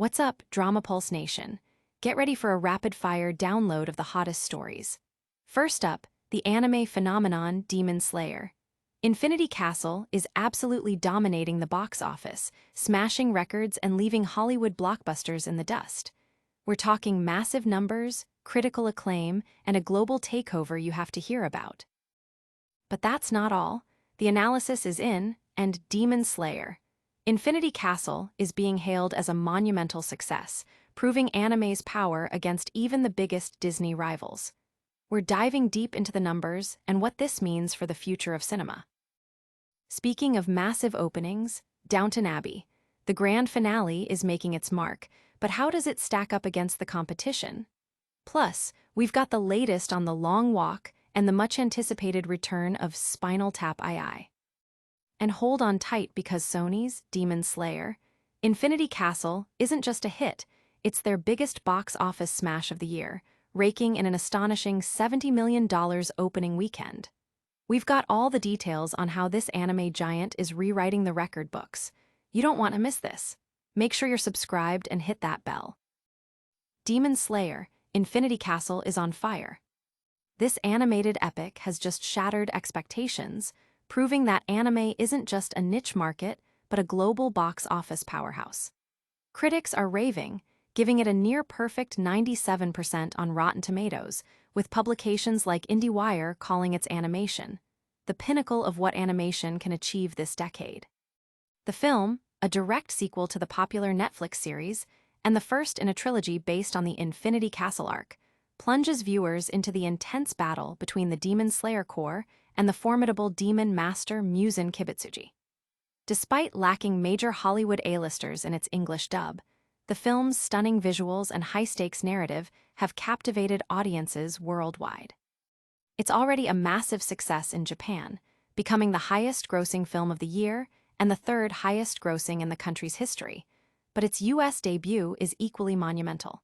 What's up, Drama Pulse Nation? Get ready for a rapid-fire download of the hottest stories. First up, the anime phenomenon Demon Slayer. Infinity Castle is absolutely dominating the box office, smashing records and leaving Hollywood blockbusters in the dust. We're talking massive numbers, critical acclaim, and a global takeover you have to hear about. But that's not all. The analysis is in, and Demon Slayer. Infinity Castle is being hailed as a monumental success, proving anime's power against even the biggest Disney rivals. We're diving deep into the numbers and what this means for the future of cinema. Speaking of massive openings, Downton Abbey. The grand finale is making its mark, but how does it stack up against the competition? Plus, we've got the latest on The Long Walk and the much-anticipated return of Spinal Tap II. And hold on tight because Sony's Demon Slayer, Infinity Castle isn't just a hit, it's their biggest box office smash of the year, raking in an astonishing $70 million opening weekend. We've got all the details on how this anime giant is rewriting the record books. You don't want to miss this. Make sure you're subscribed and hit that bell. Demon Slayer, Infinity Castle is on fire. This animated epic has just shattered expectations, proving that anime isn't just a niche market, but a global box office powerhouse. Critics are raving, giving it a near-perfect 97% on Rotten Tomatoes, with publications like IndieWire calling its animation the pinnacle of what animation can achieve this decade. The film, a direct sequel to the popular Netflix series, and the first in a trilogy based on the Infinity Castle arc, plunges viewers into the intense battle between the Demon Slayer Corps and the formidable demon master Muzan Kibutsuji. Despite lacking major Hollywood A-listers in its English dub, the film's stunning visuals and high-stakes narrative have captivated audiences worldwide. It's already a massive success in Japan, becoming the highest-grossing film of the year and the third highest-grossing in the country's history, but its U.S. debut is equally monumental.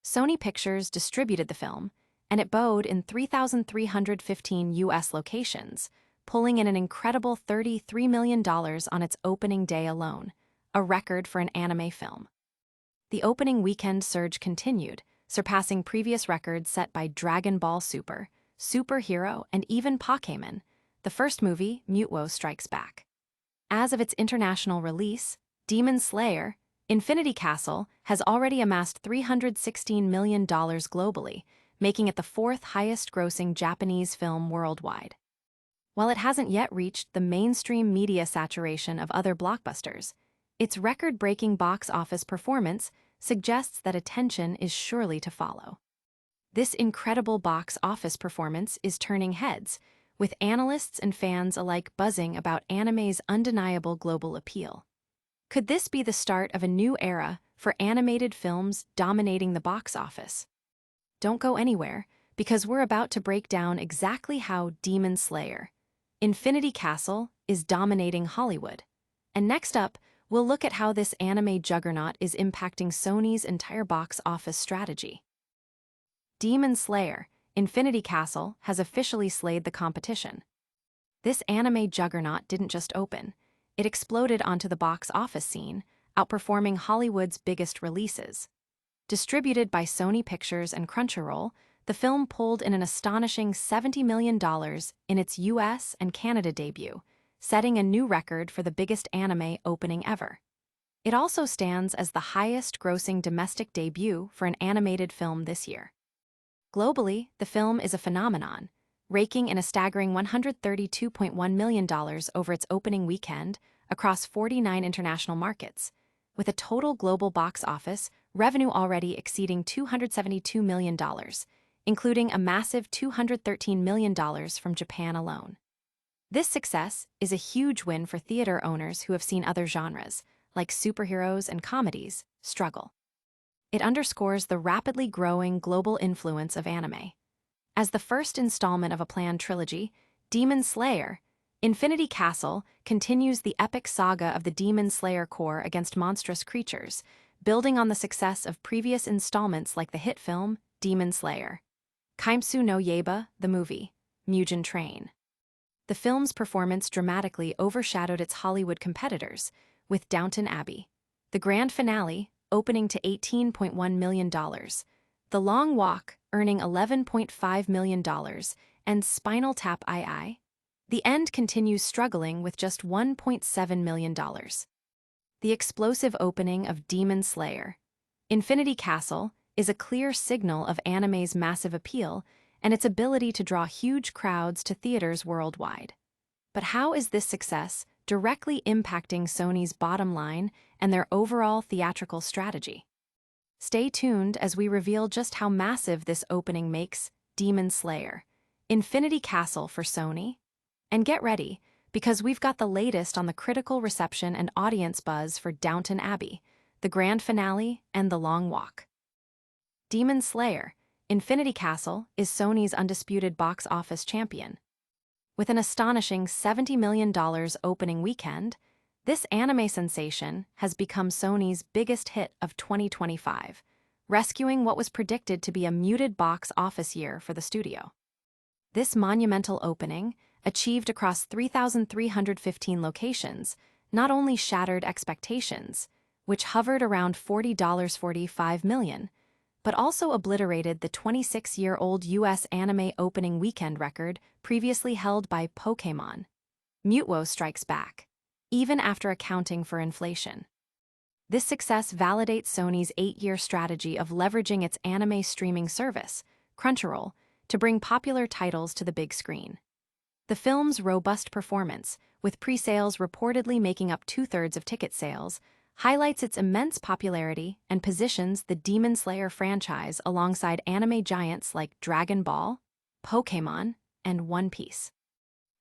Sony Pictures distributed the film, and it bowed in 3,315 U.S. locations, pulling in an incredible $33 million on its opening day alone, a record for an anime film. The opening weekend surge continued, surpassing previous records set by Dragon Ball Super, Super Hero, and even Pokémon, the first movie, Mutewo Strikes Back. As of its international release, Demon Slayer, Infinity Castle has already amassed $316 million globally, making it the fourth highest-grossing Japanese film worldwide. While it hasn't yet reached the mainstream media saturation of other blockbusters, its record-breaking box office performance suggests that attention is surely to follow. This incredible box office performance is turning heads, with analysts and fans alike buzzing about anime's undeniable global appeal. Could this be the start of a new era for animated films dominating the box office? Don't go anywhere, because we're about to break down exactly how Demon Slayer, Infinity Castle, is dominating Hollywood. And next up, we'll look at how this anime juggernaut is impacting Sony's entire box office strategy. Demon Slayer, Infinity Castle has officially slayed the competition. This anime juggernaut didn't just open, it exploded onto the box office scene, outperforming Hollywood's biggest releases. Distributed by Sony Pictures and Crunchyroll, the film pulled in an astonishing $70 million in its US and Canada debut, setting a new record for the biggest anime opening ever. It also stands as the highest-grossing domestic debut for an animated film this year. Globally, the film is a phenomenon, raking in a staggering $132.1 million over its opening weekend across 49 international markets, with a total global box office revenue already exceeding $272 million, including a massive $213 million from Japan alone. This success is a huge win for theater owners who have seen other genres, like superheroes and comedies, struggle. It underscores the rapidly growing global influence of anime. As the first installment of a planned trilogy, Demon Slayer, Infinity Castle continues the epic saga of the Demon Slayer Corps against monstrous creatures, building on the success of previous installments like the hit film Demon Slayer. Kimetsu no Yaiba, the movie, Mugen Train. The film's performance dramatically overshadowed its Hollywood competitors, with Downton Abbey, the grand finale, opening to $18.1 million, The Long Walk earning $11.5 million, and Spinal Tap II, The End continues struggling with just $1.7 million. The explosive opening of Demon Slayer, Infinity Castle, is a clear signal of anime's massive appeal and its ability to draw huge crowds to theaters worldwide. But how is this success directly impacting Sony's bottom line and their overall theatrical strategy? Stay tuned as we reveal just how massive this opening makes Demon Slayer, Infinity Castle for Sony. And get ready, because we've got the latest on the critical reception and audience buzz for Downton Abbey, the grand finale, and The Long Walk. Demon Slayer, Infinity Castle is Sony's undisputed box office champion. With an astonishing $70 million opening weekend, this anime sensation has become Sony's biggest hit of 2025, rescuing what was predicted to be a muted box office year for the studio. This monumental opening, achieved across 3,315 locations, not only shattered expectations, which hovered around $45 million, but also obliterated the 26-year-old U.S. anime opening weekend record previously held by Pokémon. Mutwo strikes back, even after accounting for inflation. This success validates Sony's 8-year strategy of leveraging its anime streaming service, Crunchyroll, to bring popular titles to the big screen. The film's robust performance, with pre-sales reportedly making up 2/3 of ticket sales, highlights its immense popularity and positions the Demon Slayer franchise alongside anime giants like Dragon Ball, Pokémon, and One Piece.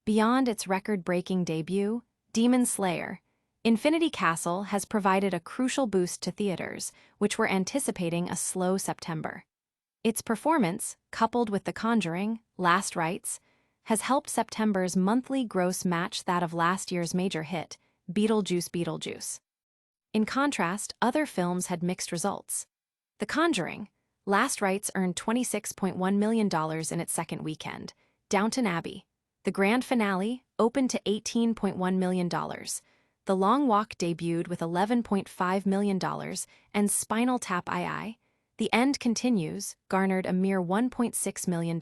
Beyond its record-breaking debut, Demon Slayer, Infinity Castle has provided a crucial boost to theaters, which were anticipating a slow September. Its performance, coupled with The Conjuring, Last Rites, has helped September's monthly gross match that of last year's major hit, Beetlejuice. In contrast, other films had mixed results. The Conjuring, Last Rites earned $26.1 million in its second weekend. Downton Abbey, the grand finale, opened to $18.1 million. The Long Walk debuted with $11.5 million, and Spinal Tap II, The End Continues, garnered a mere $1.6 million.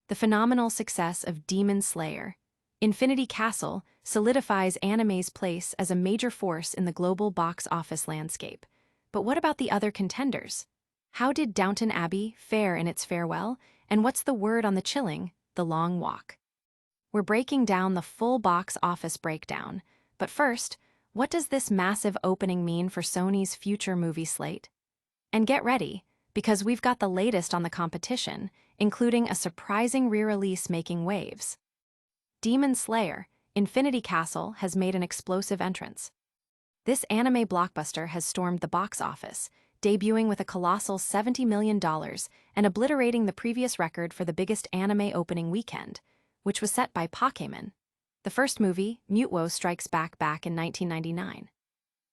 The phenomenal success of Demon Slayer, Infinity Castle, solidifies anime's place as a major force in the global box office landscape. But what about the other contenders? How did Downton Abbey fare in its farewell, and what's the word on the chilling, The Long Walk? We're breaking down the full box office breakdown, but first, what does this massive opening mean for Sony's future movie slate? And get ready, because we've got the latest on the competition, including a surprising re-release making waves. Demon Slayer, Infinity Castle has made an explosive entrance. This anime blockbuster has stormed the box office, debuting with a colossal $70 million and obliterating the previous record for the biggest anime opening weekend, which was set by Pokémon. The first movie, Mutwo Strikes Back in 1999.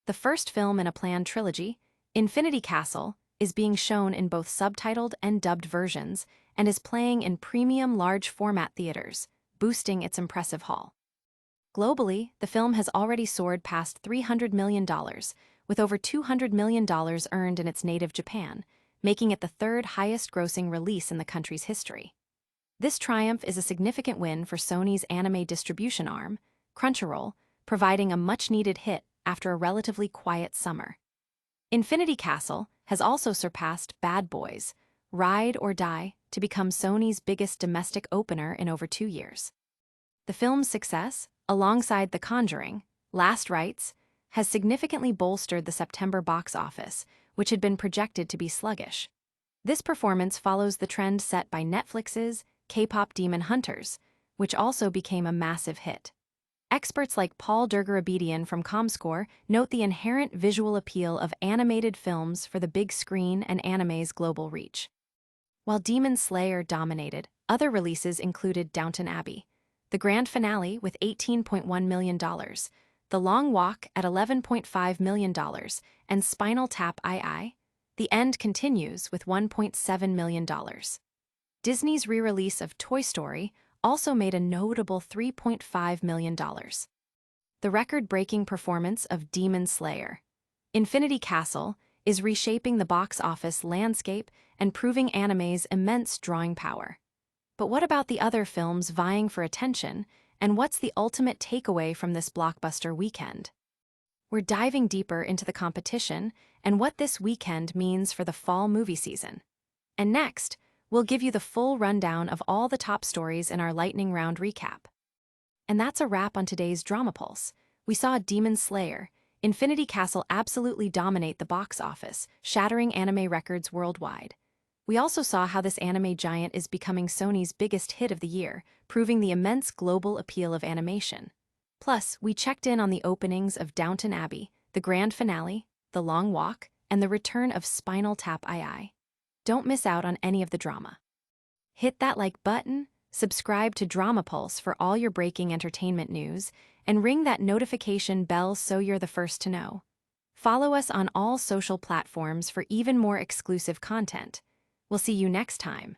The first film in a planned trilogy, Infinity Castle, is being shown in both subtitled and dubbed versions and is playing in premium large-format theaters, boosting its impressive haul. Globally, the film has already soared past $300 million, with over $200 million earned in its native Japan, making it the third highest-grossing release in the country's history. This triumph is a significant win for Sony's anime distribution arm, Crunchyroll, providing a much-needed hit after a relatively quiet summer. Infinity Castle has also surpassed Bad Boys, Ride or Die, to become Sony's biggest domestic opener in over 2 years. The film's success, alongside The Conjuring, Last Rites, has significantly bolstered the September box office, which had been projected to be sluggish. This performance follows the trend set by Netflix's K-pop Demon Hunters, which also became a massive hit. Experts like Paul Dergarabedian from Comscore note the inherent visual appeal of animated films for the big screen and anime's global reach. While Demon Slayer dominated, other releases included Downton Abbey, the grand finale with $18.1 million, The Long Walk at $11.5 million, and Spinal Tap II, The End Continues with $1.7 million. Disney's re-release of Toy Story also made a notable $3.5 million. The record-breaking performance of Demon Slayer, Infinity Castle is reshaping the box office landscape and proving anime's immense drawing power. But what about the other films vying for attention, and what's the ultimate takeaway from this blockbuster weekend? We're diving deeper into the competition and what this weekend means for the fall movie season. And next, we'll give you the full rundown of all the top stories in our lightning round recap. And that's a wrap on today's Drama Pulse. We saw Demon Slayer, Infinity Castle absolutely dominate the box office, shattering anime records worldwide. We also saw how this anime giant is becoming Sony's biggest hit of the year, proving the immense global appeal of animation. Plus, we checked in on the openings of Downton Abbey, the grand finale, The Long Walk, and the return of Spinal Tap II. Don't miss out on any of the drama. Hit that like button, subscribe to Drama Pulse for all your breaking entertainment news, and ring that notification bell so you're the first to know. Follow us on all social platforms for even more exclusive content. We'll see you next time.